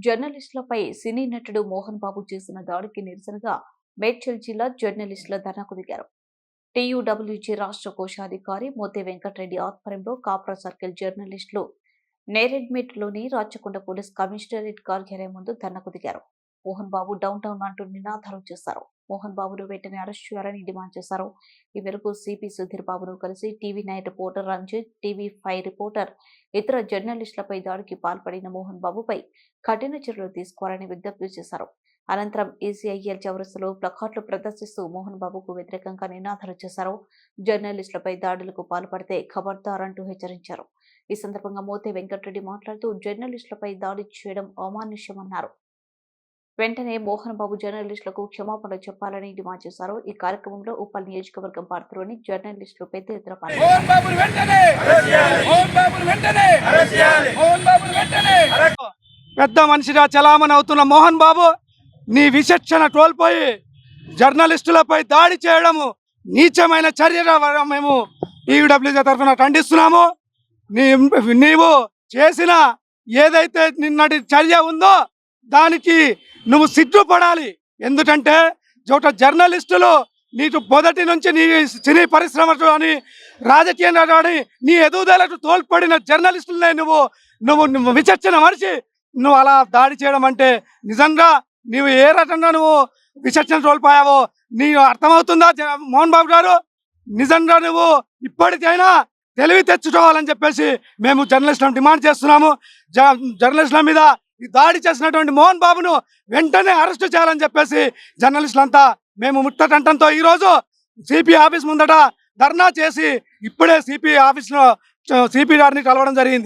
జర్నలిస్టులపై సినీ నటుడు మోహన్ బాబు చేసిన దాడికి నిరసనగా మేడ్చల్ జిల్లా జర్నలిస్టుల ధర్నాకు దిగారు. టీయూడబ్ల్యూజీ రాష్ట్ర కోశాధికారి మోతే వెంకటరెడ్డి ఆధ్వర్యంలో కాప్రా సర్కిల్ జర్నలిస్టులు నేరెడ్మెట్లోని రాచకొండ పోలీస్ కమిషనరేట్ కార్యాలయం ముందు ధర్నాకు దిగారు. మోహన్ బాబు డౌన్ టౌన్ అంటూ నినాదాలు చేశారు. మోహన్ బాబును వెంటనే అరెస్ట్ చేయాలని డిమాండ్ చేశారు. ఈ మేరకు సిపి సుధీర్ బాబును కలిసి TV nine reporter Ranjith, TV five reporter, ఇతర జర్నలిస్టులపై దాడికి పాల్పడిన మోహన్ బాబుపై కఠిన చర్యలు తీసుకోవాలని విజ్ఞప్తి చేశారు. అనంతరం ఈసీఐఎల్ చౌరస్తాలో ప్లకార్డులు ప్రదర్శిస్తూ మోహన్ బాబుకు వ్యతిరేకంగా నినాదాలు చేశారు. జర్నలిస్టులపై దాడులకు పాల్పడితే ఖబర్దార్ అంటూ హెచ్చరించారు. ఈ సందర్భంగా మోతే వెంకటరెడ్డి మాట్లాడుతూ జర్నలిస్టులపై దాడి చేయడం అమానుష్యమన్నారు. వెంటనే మోహన్ బాబు జర్నలిస్టులకు క్షమాపణ చెప్పాలని డిమాండ్ చేశారు. ఈ కార్యక్రమంలో ఉప్పల్ నియోజకవర్గం పరిధిలోని జర్నలిస్టులు పెద్ద ఎత్తున పెద్ద మనిషిగా చలామణి అవుతున్న మోహన్ బాబు నీ విచక్షణ కోల్పోయి జర్నలిస్టులపై దాడి చేయడము నీచమైన చర్యగా మేము టీయూడబ్ల్యూజీ తరఫున ఖండిస్తున్నాము. నీవు చేసిన ఏదైతే నిన్నటి చర్య ఉందో దానికి నువ్వు సిగ్గుపడాలి. ఎందుకంటే ఒక జర్నలిస్టులు నీకు మొదటి నుంచి నీ సినీ పరిశ్రమ కానీ రాజకీయంగా కానీ నీ ఎదుగుదలకు తోడ్పడిన జర్నలిస్టులనే నువ్వు విచక్షణ మరిచి నువ్వు అలా దాడి చేయడం అంటే నిజంగా నీవు ఏ రకంగా నువ్వు విచక్షణ కోల్పోయావో నీకు అర్థమవుతుందా మోహన్ బాబు గారు? నిజంగా నువ్వు ఇప్పటికైనా తెలివి తెచ్చుకోవాలని చెప్పేసి మేము జర్నలిస్టులను డిమాండ్ చేస్తున్నాము. జర్నలిస్టుల మీద ఈ దాడి చేసినటువంటి మోహన్ బాబును వెంటనే అరెస్టు చేయాలని చెప్పేసి జర్నలిస్టులంతా మేము ముక్తకంఠంతో ఈరోజు సిపి ఆఫీస్ ముందట ధర్నా చేసి ఇప్పుడే సిపి ఆఫీస్లో సిపి గారిని కలవడం జరిగింది.